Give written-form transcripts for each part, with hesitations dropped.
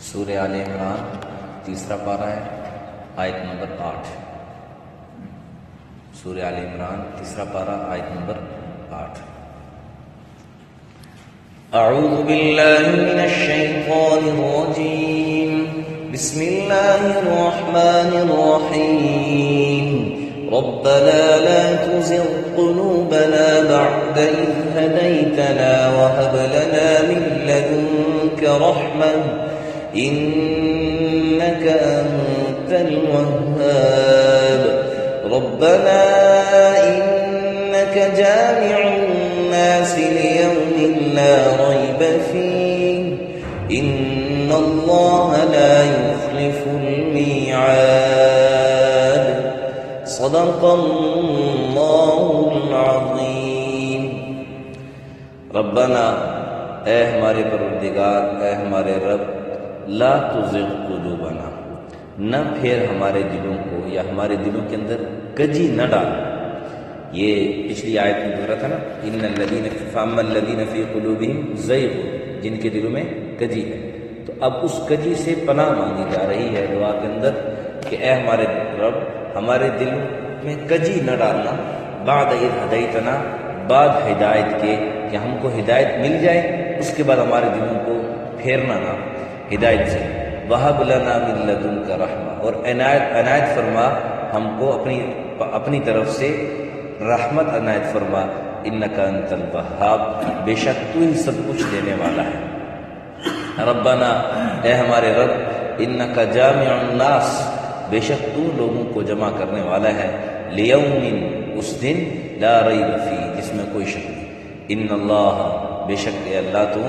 سورہ آل عمران تیسرا پارہ ہے، آیت نمبر 8۔ سورہ آل عمران تیسرا پارہ، آیت نمبر 8۔ اعوذ باللہ من الشیطان الرجیم، بسم اللہ الرحمن الرحیم۔ ربنا لا تزغ قلوبنا بعد إذ هديتنا وهب لنا من لدنك رحمة إنك أنت الوهاب۔ ربنا إنك جامع الناس ليوم لا ريب فيه إن الله لا يخلف الميعاد۔ صدق اللہ العظیم۔ ربنا، اے ہمارے پروردگار، اے ہمارے رب، لا تزغ قلوبنا، نہ پھیر ہمارے دلوں کو یا ہمارے دلوں کے اندر کجی نہ ڈال۔ یہ پچھلی آیت میں گزرا تھا نا، ان الذین فاما الذین فی قلوبہم زیغ، جن کے دلوں میں کجی ہے۔ تو اب اس کجی سے پناہ مانگی جا رہی ہے دعا کے اندر کہ اے ہمارے رب، ہمارے دل میں کجی نہ ڈالنا، بعد اذ ہدیتنا، بعد ہدایت کے، کہ ہم کو ہدایت مل جائے اس کے بعد ہمارے دلوں کو پھیرنا نہ ہدایت سے۔ وہب لنا من لدنک رحمہ، اور عنایت فرما ہم کو اپنی طرف سے رحمت عنایت فرما، انک انت الوہاب، بے شک تو ہی سب کچھ دینے والا ہے۔ ربنا، اے ہمارے رب، انک جامع الناس، بے شک تو لوگوں کو جمع کرنے والا ہے، لیوم، اس دن، لا ریب فی، جس میں کوئی شک نہیں۔ ان اللہ، بے شک اے اللہ تو،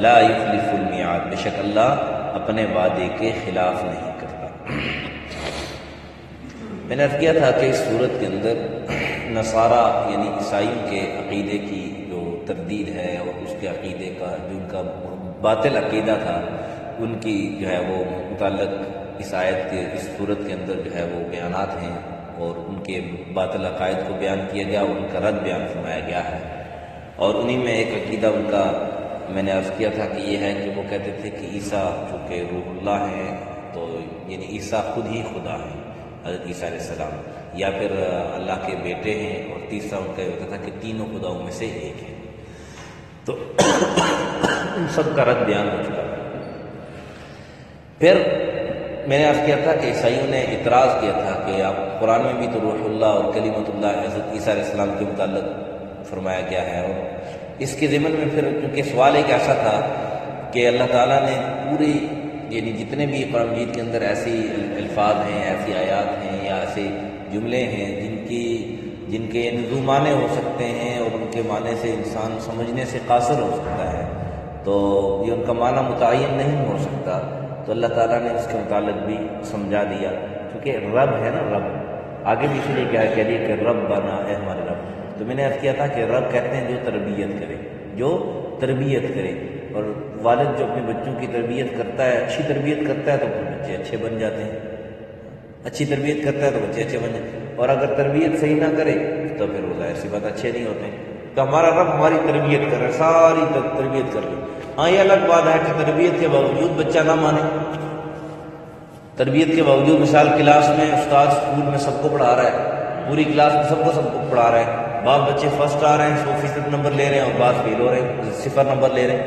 لا یخلف المیعاد، بے شک اللہ اپنے وعدے کے خلاف نہیں کرتا۔ میں نے عرض کیا تھا کہ اس صورت کے اندر نصارہ یعنی عیسائیوں کے عقیدے کی جو تردید ہے اور اس کے عقیدے کا جو ان کا باطل عقیدہ تھا، ان کی جو ہے وہ متعلق اس آیت کے، اس صورت کے اندر جو ہے وہ بیانات ہیں، اور ان کے باطل عقائد کو بیان کیا گیا اور ان کا رد بیان فرمایا گیا ہے۔ اور انہی میں ایک عقیدہ ان کا میں نے عرض کیا تھا کہ یہ ہے کہ وہ کہتے تھے کہ عیسیٰ چونکہ روح اللہ ہیں تو یعنی عیسیٰ خود ہی خدا ہیں، حضرت عیسیٰ علیہ السلام، یا پھر اللہ کے بیٹے ہیں، اور تیسرا ان کا یہ ہوتا تھا کہ تینوں خداؤں میں سے ایک ہے۔ تو ان سب کا رد بیان ہو چکا۔ پھر میں نے عرض کیا تھا کہ عیسائیوں نے اعتراض کیا تھا کہ آپ قرآن میں بھی تو روح اللہ اور کلمۃ اللہ حضرت عیسیٰ علیہ السلام کے متعلق فرمایا گیا ہے، اور اس کے ضمن میں پھر کیونکہ سوال ایک ایسا تھا کہ اللہ تعالیٰ نے پوری یعنی جتنے بھی قرآن مجید کے اندر ایسی الفاظ ہیں، ایسی آیات ہیں یا ایسے جملے ہیں جن کے یعنی معنی ہو سکتے ہیں اور ان کے معنی سے انسان سمجھنے سے قاصر ہو سکتا ہے، تو یہ ان کا معنی متعین نہیں ہو سکتا، تو اللہ تعالیٰ نے اس کے متعلق بھی سمجھا دیا، کیونکہ رب ہے نا، رب آگے بھی اس لیے کہہ دیا کہ رب بنا، اے ہمارے رب۔ تو میں نے عرض کیا تھا کہ رب کہتے ہیں جو تربیت کرے، جو تربیت کرے، اور والد جو اپنے بچوں کی تربیت کرتا ہے، اچھی تربیت کرتا ہے تو پھر بچے اچھے بن جاتے ہیں، اچھی تربیت کرتا ہے تو بچے اچھے بن جاتے ہیں، اور اگر تربیت صحیح نہ کرے تو پھر وہ ظاہر سی بات اچھے نہیں ہوتے ہیں۔ تو ہمارا رب ہماری تربیت کر رہا ہے، ساری تربیت کر رہی ہے۔ ہاں یہ الگ بات ہے کہ تربیت کے باوجود بچہ نہ مانے، تربیت کے باوجود مثال کلاس میں استاد اسکول میں سب کو پڑھا رہا ہے، پوری کلاس میں سب کو پڑھا رہا ہے، بعض بچے فرسٹ آ رہے ہیں، 100% نمبر لے رہے ہیں، اور بعض فیل ہو رہے ہیں، 0 نمبر لے رہے ہیں۔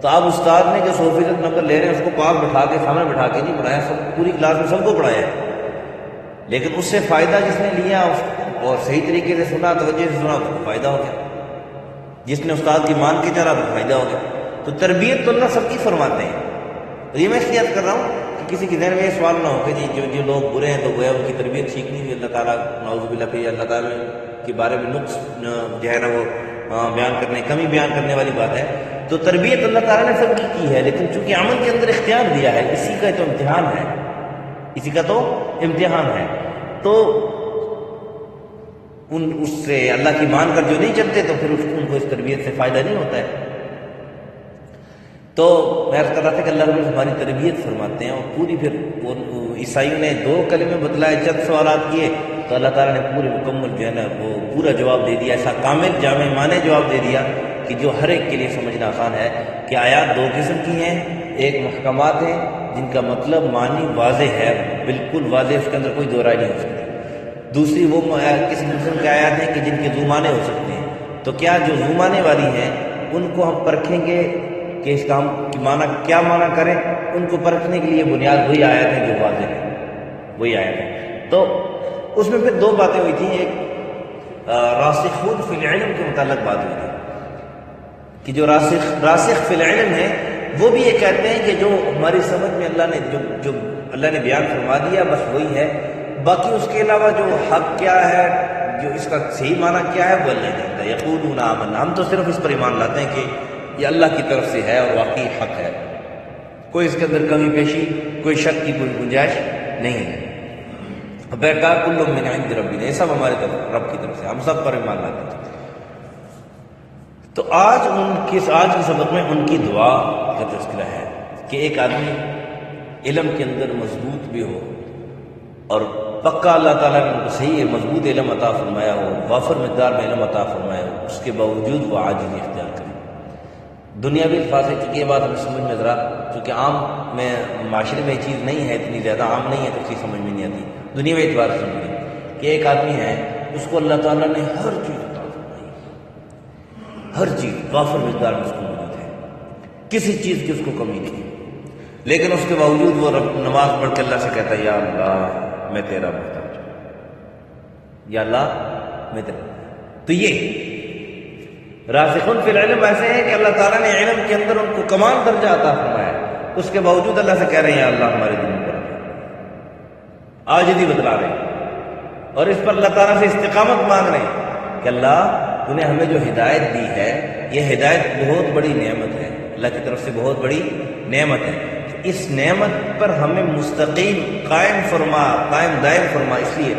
تو اب استاد نے جو 100% نمبر لے رہے ہیں اس کو پاس بٹھا کے سامنے بٹھا کے نہیں پڑھایا، سب پوری کلاس میں سب کو پڑھایا ہے، لیکن اس سے فائدہ جس نے لیا اور صحیح طریقے سے سنا، توجہ سے سنا، تو فائدہ ہو گیا، جس نے استاد کی مان کے چلا تو فائدہ ہو گیا۔ تو تربیت تو اللہ سب کی فرماتے ہیں۔ تو یہ میں اس لیے عرض کر رہا ہوں کہ کسی کے ذہن میں یہ سوال نہ ہو کہ جی جو لوگ برے ہیں تو گویا ان کی تربیت ٹھیک نہیں ہوئی، اللہ تعالیٰ نعوذ باللہ پھر اللہ تعالیٰ کے بارے میں نقص جو ہے نا وہ بیان کرنے، کمی بیان کرنے والی بات ہے۔ تو تربیت اللہ تعالیٰ نے سب کی ہے، لیکن چونکہ عمل کے اندر اختیار دیا ہے، اسی کا تو امتحان ہے، اسی کا تو امتحان ہے۔ تو اس سے اللہ کی مان کر جو نہیں چلتے تو پھر ان کو اس تربیت سے فائدہ نہیں ہوتا ہے۔ تو میں عرض کر رہا تھا کہ اللہ رب ہماری تربیت فرماتے ہیں، اور پوری پھر عیسائیوں نے 2 کلمے بتلائے، چند سوالات کیے، تو اللہ تعالیٰ نے پورے مکمل جو ہے نا وہ پورا جواب دے دیا، ایسا کامل جامع معنی جواب دے دیا کہ جو ہر ایک کے لیے سمجھنا آسان ہے کہ آیات دو قسم کی ہیں، ایک محکمات ہیں جن کا مطلب معنی واضح ہے، بالکل واضح، اس کے اندر کوئی دو رائے نہیں ہو سکتی، دوسری وہ کسی قسم کی آیات ہیں کہ جن کے ذو معنی ہو سکتے ہیں۔ تو کیا جو ذو معنی والی ہیں ان کو ہم پرکھیں گے کہ اس کا ہم معنی کیا معنی کریں، ان کو پرکھنے کے لیے بنیاد وہی آیات ہیں جو واضح ہیں، وہی آیات ہیں۔ تو اس میں پھر دو باتیں ہوئی تھیں، ایک راسخون فی العلم کے متعلق بات ہوئی تھی کہ جو راسخ فی العلم ہے وہ بھی یہ کہتے ہیں کہ جو ہماری سمجھ میں جو اللہ نے بیان فرما دیا بس وہی ہے، باقی اس کے علاوہ جو حق کیا ہے، جو اس کا صحیح معنی کیا ہے وہ اللہ جانتا ہے۔ یقولون آمنا، ہم تو صرف اس پر ایمان لاتے ہیں کہ یہ اللہ کی طرف سے ہے اور واقعی حق ہے، کوئی اس کے اندر کمی پیشی، کوئی شک کی کوئی گنجائش نہیں ہے۔ کہا کل من عند ربنا، یہ سب ہمارے طرف رب کی طرف سے، ہم سب پر ایمان لاتے ہیں۔ تو آج کی سبق میں ان کی دعا کا تذکرہ ہے کہ ایک آدمی علم کے اندر مضبوط بھی ہو اور پکا اللہ تعالیٰ نے ان کو صحیح مضبوط علم عطا فرمایا ہو، وافر مقدار میں علم عطا فرمایا ہو، اس کے باوجود وہ عاجزی اختیار کرے۔ دنیاوی الفاظ ہے، کیونکہ یہ بات ہمیں سمجھ میں ذرا، چونکہ عام میں معاشرے میں یہ چیز نہیں ہے، اتنی زیادہ عام نہیں ہے تو چیز سمجھ میں نہیں آتی۔ دنیاوی اعتبار سے سمجھیں کہ ایک آدمی ہے، اس کو اللہ تعالیٰ نے ہر چیز عطا فرمائی، ہر چیز وافر مقدار میں اس کو موجود ہے، کسی چیز کی اس کو کمی نہیں ہے، لیکن اس کے باوجود وہ نماز پڑھ کے اللہ سے کہتا ہے یا اللہ میں تیرا محتاج ہوں، یا اللہ میں تیرا۔ تو یہ راسخون فی العلم ایسے ہیں کہ اللہ تعالیٰ نے علم کے اندر ان کو کمال درجہ عطا فرمایا، اس کے باوجود اللہ سے کہہ رہے ہیں یا اللہ ہمارے دلوں پر عاجزی بتلا رہے ہیں، اور اس پر اللہ تعالیٰ سے استقامت مانگ رہے ہیں کہ اللہ تو نے ہمیں جو ہدایت دی ہے، یہ ہدایت بہت بڑی نعمت ہے، اللہ کی طرف سے بہت بڑی نعمت ہے، اس نعمت پر ہمیں مستقیم قائم فرما، قائم دائم فرما۔ اس لیے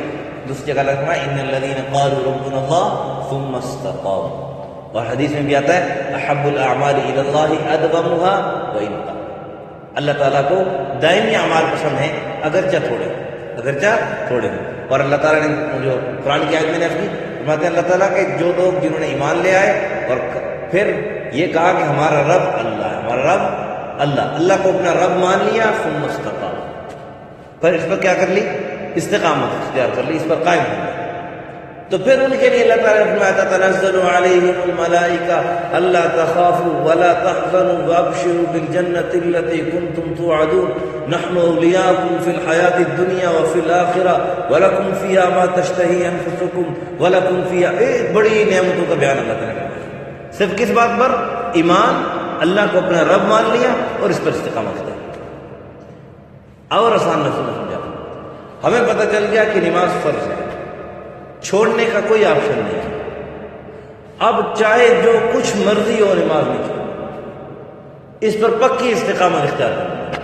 دوسری جگہ لگتا ہے ان الذین قالوا ربنا اللہ ثم استقاموا، اور حدیث میں بھی آتا ہے احب الاعمال الی اللہ ادومها وان قل، اللہ تعالیٰ کو دائمی اعمال پسند ہیں اگرچہ تھوڑے ہوں۔ اور اللہ تعالیٰ نے جو قرآن کی آیت میں نے کی فرماتے ہیں اللہ تعالیٰ کہ جو لوگ جنہوں نے ایمان لے آئے اور پھر یہ کہا کہ ہمارا رب اللہ ہے، ہمارا رب اللہ کو اپنا رب مان لیا، ثم استقام، پھر اس پر کیا کر لی؟ استقامت اختیار کر لی، اس پر قائم ہو گئے، تو پھر ان کے لیے اللہ تعالیٰ نے فرمایا تنزل علیہم الملائکہ الا تخافوا ولا تحزنوا وابشروا بالجنة التي كنتم توعدون نحن اولیاؤکم فی الحیاة الدنیا وفی الآخرہ ولکم فیہا ما تشتہی انفسکم ولکم فیہا، ایک بڑی نعمتوں کا بیان اللہ تعالیٰ نے، صرف کس بات پر؟ ایمان، اللہ کو اپنا رب مان لیا اور اس پر استقامت کیا۔ اور آسان لفظوں میں سمجھا، ہمیں پتہ چل گیا کہ نماز فرض ہے، چھوڑنے کا کوئی آپشن نہیں ہے، اب چاہے جو کچھ مرضی ہو نماز نہیں چھوڑ، اس پر پکی استقامت اختیار کرنا،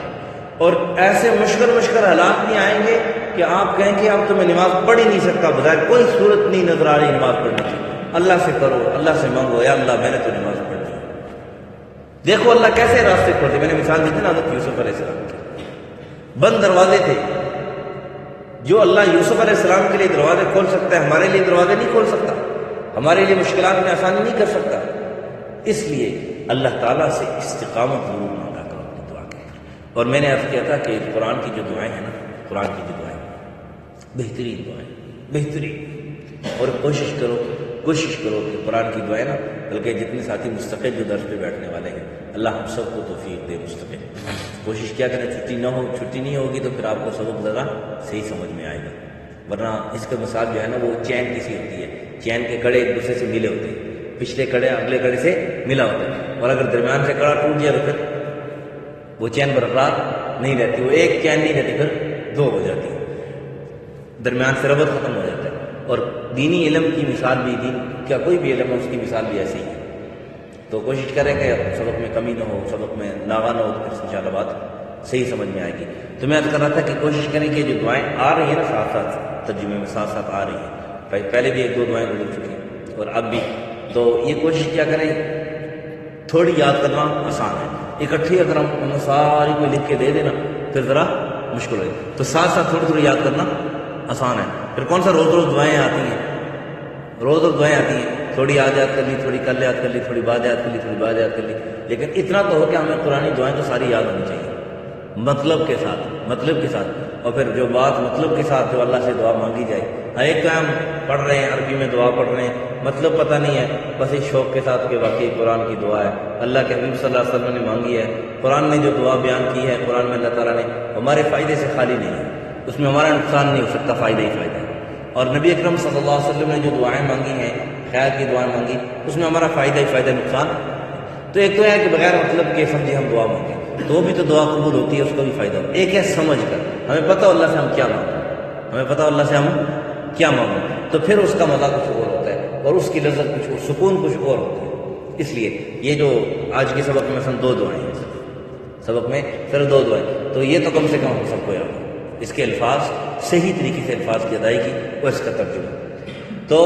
اور ایسے مشکل حالات نہیں آئیں گے کہ آپ کہیں کہ اب تو میں نماز پڑھ ہی نہیں سکتا، بظاہر کوئی صورت نہیں نظر آ رہی نماز پڑھنے کی، اللہ سے کرو، اللہ سے مانگو یا اللہ میں نے تو نماز پڑھ لی۔ دیکھو اللہ کیسے راستے کھولتے، میں نے مثال دی تھی نا حضرت یوسف علیہ السلام کی، بند دروازے تھے، جو اللہ یوسف علیہ السلام کے لیے دروازے کھول سکتا ہے ہمارے لیے دروازے نہیں کھول سکتا، ہمارے لیے مشکلات میں آسانی نہیں کر سکتا، اس لیے اللہ تعالیٰ سے استقامت ضرور مانگا کرو اپنی دعا کے اندر۔ اور میں نے عرض کیا تھا کہ قرآن کی جو دعائیں ہیں نا، قرآن کی جو دعائیں بہترین دعائیں، بہترین، اور کوشش کرو کہ قرآن کی دعائیں نا، بلکہ جتنے ساتھی مستقل جو درس پہ بیٹھنے والے ہیں اللہ ہم سب کو توفیق دے مستقل، کوشش کیا کریں چھٹی نہیں ہوگی تو پھر آپ کو سبق ذرا صحیح سمجھ میں آئے گا، ورنہ اس کا مثال جو ہے نا وہ چین کسی ہوتی ہے، چین کے کڑے ایک دوسرے سے ملے ہوتے ہیں، پچھلے کڑے اگلے کڑے سے ملا ہوتا ہے، اور اگر درمیان سے کڑا ٹوٹ گیا تو پھر وہ چین برقرار نہیں رہتی، وہ ایک چین نہیں رہتی، پھر دو ہو جاتی ہے، درمیان سے ربط ختم ہو جاتا ہے۔ اور دینی علم کی مثال بھی، دین کا کوئی بھی علم ہے اس کی مثال بھی ایسی ہے، تو کوشش کریں کہ سبق میں کمی نہ ہو، سبق میں لاغا نہ ہو، تو پھر انشاءاللہ بات صحیح سمجھ میں آئے گی۔ تو میں عرض کر رہا تھا کہ کوشش کریں کہ جو دعائیں آ رہی ہیں نا ساتھ ساتھ ترجمے میں ساتھ ساتھ آ رہی ہیں، پہلے بھی ایک دو دعائیں گزر چکی ہیں اور اب بھی، تو یہ کوشش کیا کریں، تھوڑی یاد کرنا آسان ہے، اکٹھی اگر ہم ساری کو لکھ کے دے دینا پھر ذرا مشکل ہوگی، تو ساتھ ساتھ تھوڑی تھوڑی یاد کرنا آسان ہے۔ پھر کون سا روز دعائیں آتی ہیں، روز دعائیں آتی ہیں، تھوڑی آج یاد کر لی، تھوڑی کل یاد کر لی، تھوڑی بعد یاد کر لی، تھوڑی بعد یاد کر لی، لیکن اتنا تو ہو کہ ہمیں قرآنی دعائیں تو ساری یاد ہونی چاہیے مطلب کے ساتھ. اور پھر جو بات مطلب کے ساتھ جو اللہ سے دعا مانگی جائے. ہر ایک کا ہم پڑھ رہے ہیں، عربی میں دعا پڑھ رہے ہیں، مطلب پتہ نہیں ہے، بس اس شوق کے ساتھ کہ واقعی قرآن کی دعا ہے، اللہ کے حبیب صلی اللہ علیہ وسلم نے مانگی ہے، قرآن نے جو دعا بیان کی ہے، قرآن میں اللہ تعالیٰ نے ہمارے فائدے سے خالی نہیں ہے، اس میں ہمارا نقصان نہیں ہو سکتا، فائدہ ہی فائدہ ہے. اور نبی اکرم صلی اللہ علیہ وسلم نے جو دعائیں مانگی ہیں، خیر کی دعائیں مانگی، اس میں ہمارا فائدہ ہی فائدہ، نقصان. تو ایک تو ہے کہ بغیر مطلب کے سمجھے ہم دعا مانگیں تو وہ بھی تو دعا قبول ہوتی ہے، اس کا بھی فائدہ ہو. ایک ہے سمجھ کر، ہمیں پتہ اللہ سے ہم کیا مانگیں، ہمیں پتہ اللہ سے ہم کیا مانگیں، تو پھر اس کا مزہ کچھ اور ہوتا ہے اور اس کی لذت کچھ اور، سکون کچھ اور ہوتا ہے. اس لیے یہ جو آج کے سبق میں دو دعائیں ہیں، سبق میں صرف 2 دعائیں، تو یہ تو کم سے کم ہم سب کو یاد ہو، اس کے الفاظ صحیح طریقے سے الفاظ کی ادائیگی اور اس کا ترجمہ. تو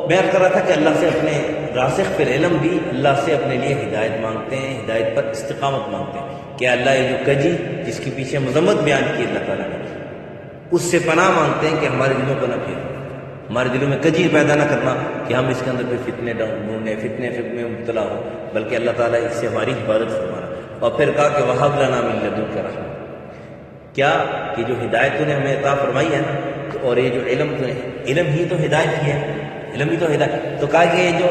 میں کر رہا تھا کہ اللہ سے اپنے راسخ فی العلم بھی اللہ سے اپنے لیے ہدایت مانگتے ہیں، ہدایت پر استقامت مانگتے ہیں کہ اللہ یہ جو کجی جس کے پیچھے مذمت بیان کی اللہ تعالیٰ نے، اس سے پناہ مانگتے ہیں کہ ہمارے دلوں کو نہ پھیر، ہمارے دلوں میں کجی پیدا نہ کرنا کہ ہم اس کے اندر کوئی فتنے ڈھونڈیں، فتنے میں مبتلا ہوں، بلکہ اللہ تعالیٰ اس سے ہماری حفاظت فرمانا. اور پھر کہا کہ وَهَبْ لَنَا مِن لَّدُنكَ رَحْمَةً، کیا کہ جو ہدایت تو نے ہمیں عطا فرمائی ہے نا، اور یہ جو علم تو علم ہی تو ہدایت کی ہے، علم ہی تو ہدایت، تو کہا کہ یہ جو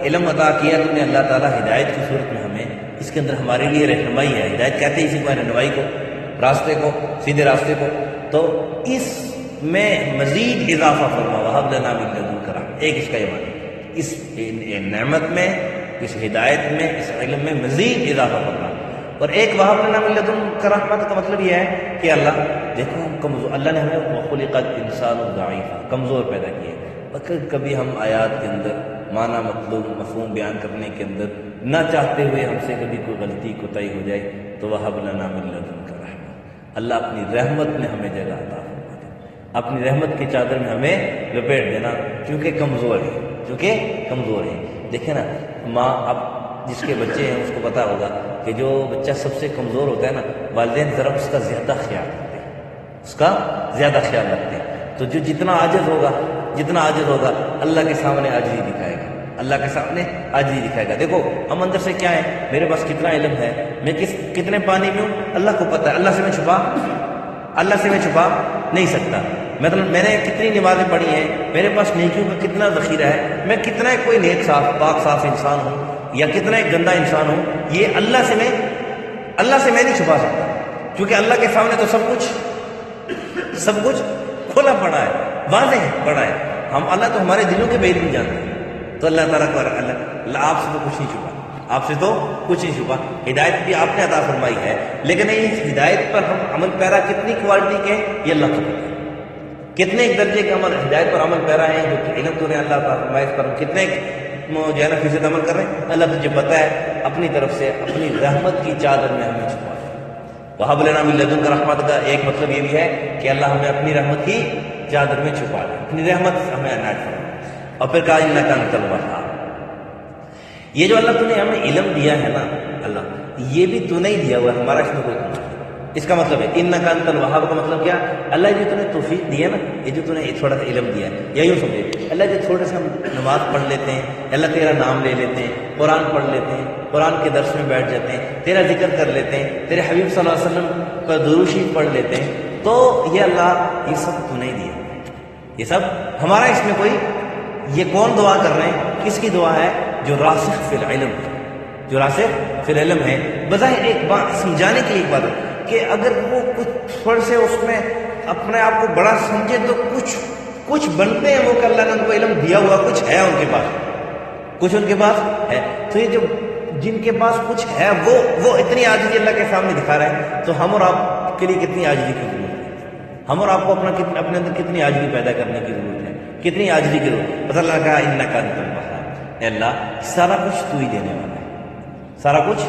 علم عطا کیا تم نے اللہ تعالیٰ ہدایت کی صورت میں ہمیں، اس کے اندر ہمارے لیے رہنمائی ہے. ہدایت کہتے ہیں اسی کو، رہنمائی کو، راستے کو، سیدھے راستے کو. تو اس میں مزید اضافہ فرما وَهَبْ لَنَا مِن لَّدُنكَ رَحْمَةً، ایک اس کا یہ معنی، اس نعمت میں، اس ہدایت میں، اس علم میں مزید اضافہ فرما. اور ایک وَهَبْ لَنَا مِن لَّدُنكَ رَحْمَةً کا مطلب یہ ہے کہ اللہ دیکھو ہم کمزور، اللہ نے ہمیں وَخُلِقَ الْإِنسَانُ ضَعِيفًا کمزور پیدا کیے، اور کبھی ہم آیات کے اندر معنی مطلوب مفہوم بیان کرنے کے اندر نہ چاہتے ہوئے ہم سے کبھی کوئی غلطی کوتاہی ہو جائے تو وَهَبْ لَنَا مِن لَّدُنكَ رَحْمَةً، اللہ اپنی رحمت میں ہمیں جگہ عطا فرما دے، اپنی رحمت کی چادر میں ہمیں لپیٹ دینا، کیونکہ کمزور ہے. دیکھیں نا، ماں اب جس کے بچے ہیں اس کو پتا ہوگا کہ جو بچہ سب سے کمزور ہوتا ہے نا، والدین ذرا اس کا زیادہ خیال رکھتے ہیں، تو جو جتنا عاجز ہوگا اللہ کے سامنے عاجزی دکھائے گا، اللہ کے سامنے عاجزی دکھائے گا. دیکھو ہم اندر سے کیا ہے، میرے پاس کتنا علم ہے، میں کتنے پانی میں ہوں اللہ کو پتہ ہے، اللہ سے میں چھپا نہیں سکتا. مطلب میں نے کتنی نمازیں پڑھی ہیں، میرے پاس نیکیوں کا کتنا ذخیرہ ہے، میں کتنا کوئی نیک پاک صاف انسان ہوں یا کتنا ایک گندا انسان ہوں، یہ اللہ سے میں نہیں چھپا سکتا، کیونکہ اللہ کے سامنے تو سب کچھ کھلا پڑا ہے، واضح پڑا ہے. اللہ تو ہمارے دلوں کے بھید نہیں جانتے. تو اللہ تعالیٰ کو اللہ آپ سے تو کچھ نہیں چھپا، ہدایت بھی آپ نے عطا فرمائی ہے، لیکن اس ہدایت پر ہم عمل پیرا کتنی کوالٹی کے ہیں یہ اللہ کو پتہ ہے. کتنے ایک درجے کے ہدایت پر عمل پیرا ہیں، جو علم تو نے اللہ عطا فرمایا، اس پر ہم کتنے جو ہے نا فیصد عمل کر رہے ہیں، اللہ تجھے پتہ ہے. اپنی طرف سے اپنی رحمت کی چادر میں ہمیں چھپا ہے. وَهَبْ لَنَا مِن لَّدُنكَ رَحْمَةً کا ایک مطلب یہ بھی ہے کہ اللہ ہمیں اپنی رحمت کی چادر میں چھپا لے، اپنی رحمت ہمیں عنایت فرمائے. اور پھر کہا اِنَّكَ أَنتَ الْوَهَّابُ، یہ جو اللہ تو نے ہمیں علم دیا ہے نا، اللہ یہ بھی تو نہیں دیا ہوا ہے، ہمارا اس میں کوئی کمال نہیں. اس کا مطلب ہے اِنَّكَ أَنتَ الْوَهَّابُ کا مطلب کیا، اللہ جو تو نے توفیق دی ہے نا، یہ جو تو نے تھوڑا سا علم دیا ہے، یا یوں سمجھے اللہ جو تھوڑے سے ہم نماز پڑھ لیتے ہیں، اللہ تیرا نام لے لیتے ہیں، قرآن پڑھ لیتے ہیں، قرآن کے درس میں بیٹھ جاتے ہیں، تیرا ذکر کر لیتے ہیں، تیرے حبیب صلی اللہ علیہ وسلم پر درود شریف پڑھ لیتے ہیں، تو یہ اللہ یہ سب تو نہیں دیا، یہ سب ہمارا اس میں کوئی، یہ کون دعا کر رہے ہیں، کس کی دعا ہے، جو راسخ فی العلم ہے. بظاہر ایک بات سمجھانے کے لیے ایک بات ہے کہ اگر وہ کچھ تھوڑے سے اس میں اپنے آپ کو بڑا سمجھے تو کچھ بنتے ہیں وہ کہ اللہ نے ان کو علم دیا ہوا کچھ ہے، ان کے پاس ہے. تو یہ جو جن کے پاس کچھ ہے وہ اتنی عاجزی اللہ کے سامنے دکھا رہے ہیں، تو ہم اور آپ کے لیے کتنی عاجزی کی ضرورت ہے، ہم اور آپ کو اپنے اندر کتنی عاجزی پیدا کرنے کی ضرورت ہے، کتنی عاجزی کی ضرورت. بس اللہ کہا اِنَّكَ أَنتَ الْوَهَّابُ، اے اللہ سارا کچھ تو ہی دینے والا ہے، سارا کچھ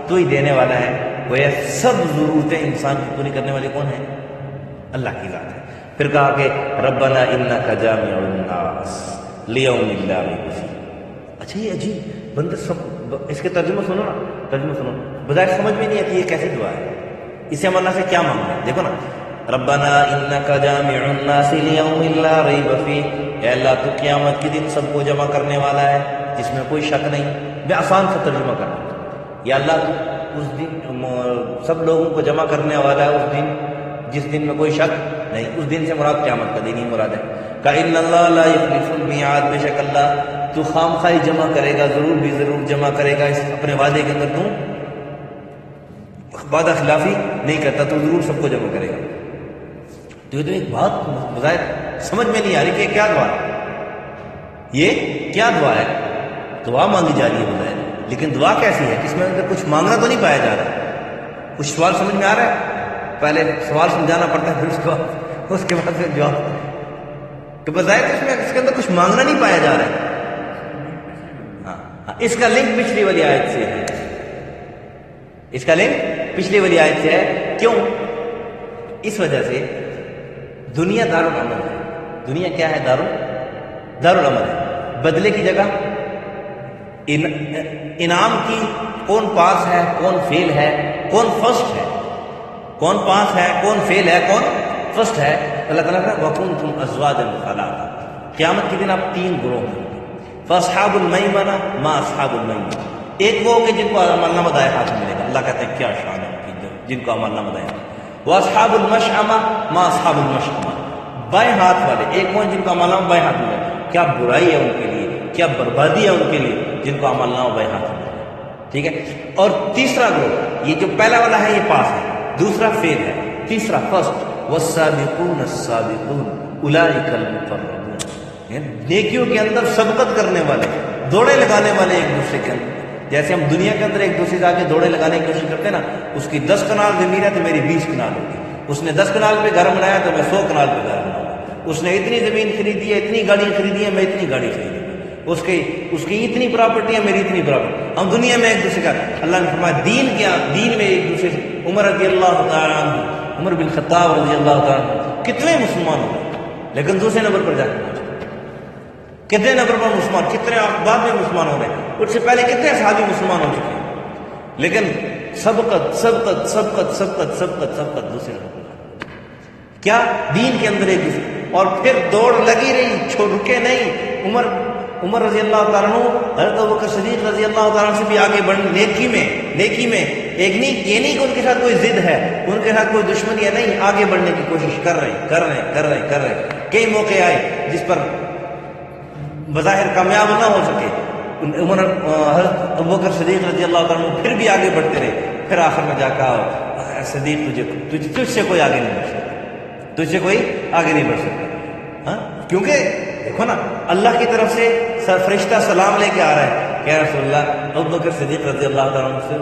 تو ہی دینے والا ہے. وہ یہ سب ضرورتیں انسان کی پوری کرنے والے کون ہیں، اللہ کی ذات ہے. پھر کہا کہ ربنا انک جامع الناس لیوم لا ریب فیہ. اچھا یہ عجیب بندہ سب اس کے ترجمہ سنو نا، ترجمہ سنو، بظاہر سمجھ میں نہیں آتی یہ کیسی دعا ہے، اسے ہم اللہ سے کیا مانگنا ہے. دیکھو نا، ربنا انک جامع الناس لیوم لا ریب فیہ، اے اللہ تو قیامت کے دن سب کو جمع کرنے والا ہے، جس میں کوئی شک نہیں. میں آسان سا ترجمہ کرتا ہوں. یا اللہ تو اس دن سب لوگوں کو جمع کرنے والا ہے اس دن جس دن میں کوئی شک نہیں. اس دن سے مراد قیامت کا دن ہی مراد ہے. کہ اللہ لا یخلف المیعاد، بے شک اللہ تو خام خواہی جمع کرے گا، ضرور بھی ضرور جمع کرے گا. اس اپنے وعدے کے اندر تو وعدہ خلافی نہیں کرتا، تو ضرور سب کو جمع کرے گا. تو یہ تو ایک بات بظاہر سمجھ میں نہیں آ رہی کہ کیا دعا ہے، یہ کیا دعا ہے. دعا مانگی جا رہی ہے بظاہر، لیکن دعا کیسی ہے؟ اس میں اندر کچھ مانگنا تو نہیں پایا جا رہا. کچھ سوال سمجھ میں آ رہا ہے؟ پہلے سوال سمجھانا پڑتا ہے، پھر اس کے بعد پھر جواب. تو بظاہر اس کے اندر کچھ مانگنا نہیں پایا جا رہا ہے. ہاں، اس کا لنک پچھلی والی آیت سے ہے. اس کا لنک پچھلی والی آیت سے ہے. کیوں؟ اس وجہ سے دنیا دارالعمل ہے. دنیا کیا ہے؟ دارالعمل ہے. بدلے کی جگہ انعام کی کون پاس ہے، کون فیل ہے، کون فرسٹ ہے، کون پاس ہے، کون فیل ہے، کون فرسٹ ہے. اللہ تعالیٰ نے وَكُنْتُمْ أَزْوَاجًا ثَلَاثًا. قیامت کے دن آپ 3 گروہ ہوں گے. فَأَصْحَابُ الْمَيْمَنَةِ مَا أَصْحَابُ الْمَيْمَنَةِ. ایک وہ کہ جن کو عمل نامہ دائیں ہاتھ ملے گا. اللہ کہتے ہیں کیا شان ہے ان کی، جن کو عمل نامہ دائیں ہاتھ. وَأَصْحَابُ الْمَشْأَمَةِ مَا أَصْحَابُ الْمَشْأَمَةِ. بائیں ہاتھ والے ایک وہ جن کو عمل نامہ بائیں ہاتھ ملے گا. کیا برائی ہے ان کے لیے، کیا بربادی ہے ان کے لیے جن کو عمل نامہ بائیں ہاتھ ملے گا. ٹھیک ہے. اور تیسرا گروہ، یہ جو پہلا والا ہے یہ پاس ہے، دوسرا فیل ہے، تیسرا فرسٹ. والسابقون السابقون اولئک المقربون. نیکیوں کے اندر سبقت کرنے والے، دوڑے لگانے والے ایک دوسرے کے اندر. جیسے ہم دنیا کے اندر ایک دوسرے سے آگے دوڑے لگانے کی کوشش کرتے ہیں نا، اس کی 10 کنال زمین ہے تو میری 20 کنال ہوگی. اس نے 10 کنال پہ گھر بنایا تو میں 100 کنال پہ گھر بناؤں گا. اس نے اتنی زمین خریدی ہے، اتنی گاڑی خریدی ہے، میں اتنی گاڑی خریدوں گا. اس کی اتنی پراپرٹی ہے، میری اتنی پراپرٹی. ہم دنیا میں ایک دوسرے کا، اللہ نے فرمایا دین کیا، دین میں ایک دوسرے سے. عمر رضی اللہ تعالیٰ عنہ، عمر بن خطاب رضی اللہ تعالیٰ عنہ کتنے مسلمان ہو گئے، لیکن دوسرے نمبر پر جا کے پہنچے. کتنے نمبر پر مسلمان، کتنے بعد میں مسلمان ہو رہے ہیں، اس سے پہلے کتنے صحابی مسلمان ہو چکے ہیں، لیکن سبقت سبقت سبقت سبقت سبقت سبقت دوسرے نمبر پر. کیا؟ دین کے اندر ایک دوسرے. اور پھر دوڑ لگی رہی، رکے نہیں. عمر رضی اللہ تعالیٰ عنہ حضرت ابوبکر صدیق رضی اللہ تعالیٰ عنہ سے بھی آگے بڑھ نیکی میں ایک نہیں، یہ نہیں کہ ان کے ساتھ کوئی ضد ہے، ان کے ساتھ کوئی دشمنی ہے، نہیں، آگے بڑھنے کی کوشش کر رہے. کئی موقع آئے جس پر بظاہر کامیاب نہ ہو سکے. حضرت ابوبکر صدیق رضی اللہ تعالیٰ عنہ پھر بھی آگے بڑھتے رہے. پھر آخر میں جا کہا صدیق تجھ سے کوئی آگے نہیں بڑھ سکتا، تجھ سے کوئی آگے نہیں بڑھ سکتا. ہاں، کیونکہ دیکھو نا، اللہ کی طرف سے فرشتہ سلام لے کے آ رہا ہے کہ رسول اللہ ابوبکر صدیق رضی اللہ تعالیٰ عنہ سے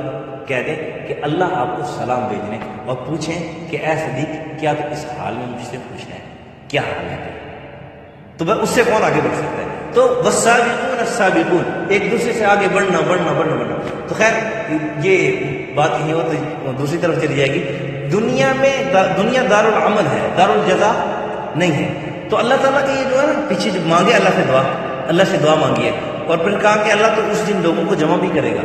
کہہ دیں کہ اللہ آپ کو سلام بھیجنے اور پوچھیں کہ اے صدیق کیا تو اس حال میں مجھ سے پوچھ رہے ہیں، کیا حال ہے؟ تو بس اس سے کون آگے بڑھ سکتا ہے؟ تو والسابقون السابقون، ایک دوسرے سے آگے بڑھنا. تو خیر یہ بات یہی ہو تو دوسری طرف چلی جائے گی. دنیا دارالعمل ہے، دارالجزا نہیں ہے. تو اللہ تعالیٰ کے یہ جو ہے نا، پیچھے جو مانگے اللہ سے دعا مانگی ہے، اور پھر کہا کہ اللہ تو اس دن لوگوں کو جمع بھی کرے گا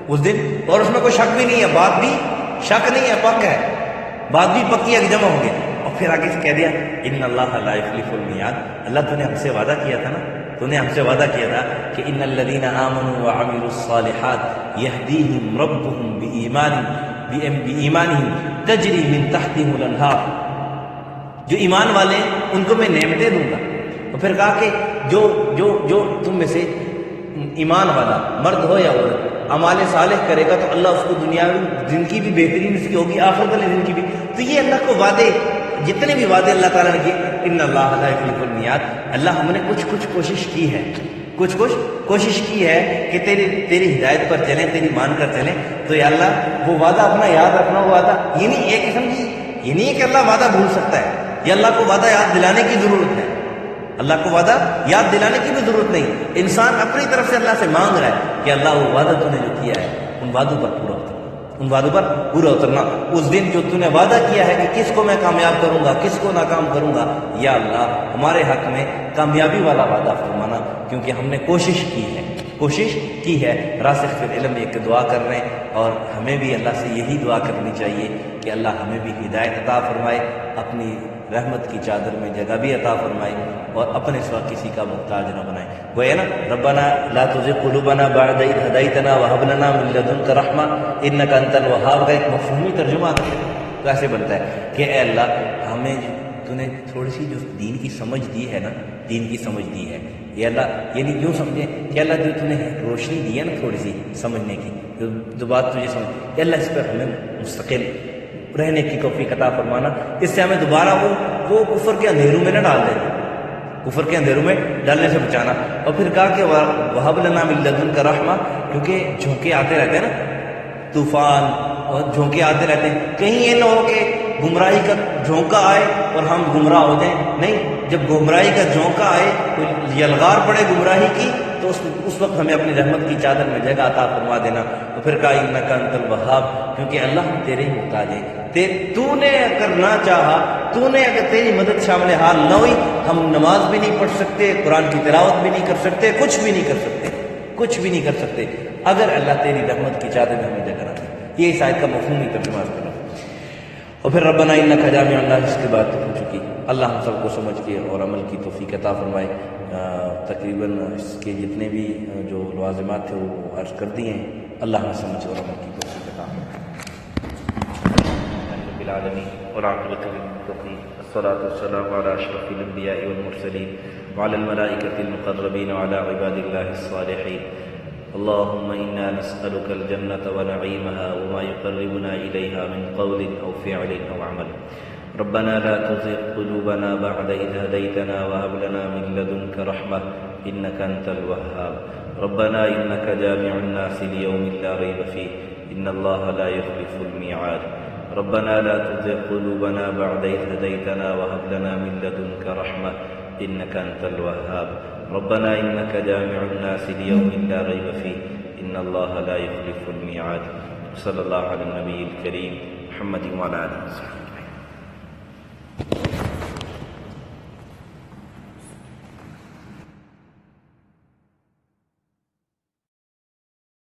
اس دن، اور اس میں کوئی شک بھی نہیں ہے، بات بھی شک نہیں ہے، پک ہے، بات بھی پکی ہے کہ جمع ہوں گے. اور پھر آگے سے کہہ دیا ان اللہ لا یخلف المیعاد. اللہ تو نے ہم سے وعدہ کیا تھا نا، تو نے ہم سے وعدہ کیا تھا کہ ان الذین آمنوا وعملوا الصالحات یہدیہم ربہم بایمانہم تجری من تحتہم الانہار. جو ایمان والے ان کو میں نعمتیں دوں گا. اور پھر کہا کہ جو تم میں سے ایمان والا مرد ہو یا عورت اعمال صالح کرے گا تو اللہ اس کو دنیا میں دن کی بھی بہترین اس کی ہوگی، آخرت والے دن کی بھی. تو یہ اللہ کو وعدے، جتنے بھی وعدے اللہ تعالیٰ نے کیے، ان اللہ لا یخلف المیعاد. اللہ ہم نے کچھ کوشش کی ہے، کچھ کوشش کی ہے کہ تیری ہدایت پر چلیں، تیری مان کر چلیں. تو یا اللہ وہ وعدہ اپنا یاد رکھنا. وہ وعدہ یہ نہیں ایک قسم کی، یہ نہیں ہے کہ اللہ وعدہ بھول سکتا ہے. یہ اللہ کو وعدہ یاد دلانے کی ضرورت ہے، اللہ کو وعدہ یاد دلانے کی بھی ضرورت نہیں. انسان اپنی طرف سے اللہ سے مانگ رہا ہے کہ اللہ وہ وعدہ تو نے جو کیا ہے ان وعدوں پر پورا اترنا. اس دن جو تو نے وعدہ کیا ہے کہ کس کو میں کامیاب کروں گا، کس کو ناکام کروں گا، یا اللہ ہمارے حق میں کامیابی والا وعدہ فرمانا، کیونکہ ہم نے کوشش کی ہے. راسخ فی العلم ایک دعا کر رہے ہیں، اور ہمیں بھی اللہ سے یہی دعا کرنی چاہیے کہ اللہ ہمیں بھی ہدایت عطا فرمائے، اپنی رحمت کی چادر میں جگہ بھی عطا فرمائے اور اپنے سوا کسی کا محتاج نہ بنائے. وہ ہے نا ربنا لا تزغ قلوبنا بعد إذ هديتنا وهب لنا من لدنك رحمة إنك أنت الوهاب کا ایک مفہومی ترجمہ کیسے بنتا ہے کہ اے اللہ ہمیں تو نے تھوڑی سی جو دین کی سمجھ دی ہے نا، دین کی سمجھ دی ہے، یہ اللہ یعنی کیوں سمجھے کہ اللہ جو تو نے روشنی دی ہے نا تھوڑی سی سمجھنے کی، جو بات تجھے سمجھ کہ اللہ اس پر ہمیں مستقل رہنے کی توفیق عطا فرمانا، اس سے ہمیں دوبارہ وہ کفر کے اندھیروں میں نہ ڈال دینا، کفر کے اندھیروں میں ڈالنے سے بچانا. اور پھر کہا کہ وَهَبْ لَنَا مِن لَدُنْكَ رَحْمَةً، کیونکہ جھونکے آتے رہتے ہیں نا، طوفان اور جھونکے آتے رہتے ہیں، کہیں یہ نہ ہو کہ گمراہی کا جھونکا آئے اور ہم گمراہ ہو جائیں. نہیں، جب گمراہی کا جھونکا آئے، کوئی یلغار پڑے گمراہی کی، تو اس وقت ہمیں اپنی رحمت کی چادر میں جگہ عطا فرما دینا. تو پھر کہا انک انت الوہاب، کیونکہ اللہ ہم تیرے ہی محتاج ہیں. تو نے اگر نہ چاہا، تو نے اگر تیری مدد شامل حال نہ ہوئی، ہم نماز بھی نہیں پڑھ سکتے، قرآن کی تلاوت بھی نہیں کر سکتے، کچھ بھی نہیں کر سکتے، کچھ بھی نہیں کر سکتے اگر اللہ تیری رحمت کی چادر میں ہمیں جگہ نہ دی. یہ اس آیت کا مفہومی ترجمہ کرنا. اور پھر ربنا انک جامع الناس، اس کے بعد ہو چکی. اللہ ہم سب کو سمجھ کے اور عمل کی توفیق عطا فرمائے. تقریباً اس کے جتنے بھی جو لوازمات تھے وہ عرض کر دیے ہیں. اللہ ہمیں سمجھ اور عمل کی توفیق عطا فرمائے. رب العالمین والعاقبۃ للمتقین، الصلاۃ والسلام علی اشرف الانبیاء والمرسلین وعلی الملائکۃ المقربین وعلی عباد اللہ الصالحین. اللهم إنا نسألك الجنة ونعيمها وما يقربنا إليها من قول أو فعل أو عمل. ربنا لا تزغ قلوبنا بعد إذ هديتنا وهب لنا من لدنك رحمة إنك أنت الوهاب. ربنا إنك جامع الناس ليوم لا ريب فيه إن الله لا يخلف الميعاد. ربنا لا تزغ قلوبنا بعد إذ هديتنا وهب لنا من لدنك رحمة إنك أنت الوهاب. ربنا إنك جامع الناس ليوم لا ريب فيه إن الله لا يخلف الميعاد. صلى الله على النبي الكريم محمد وعلى آله وصحبه.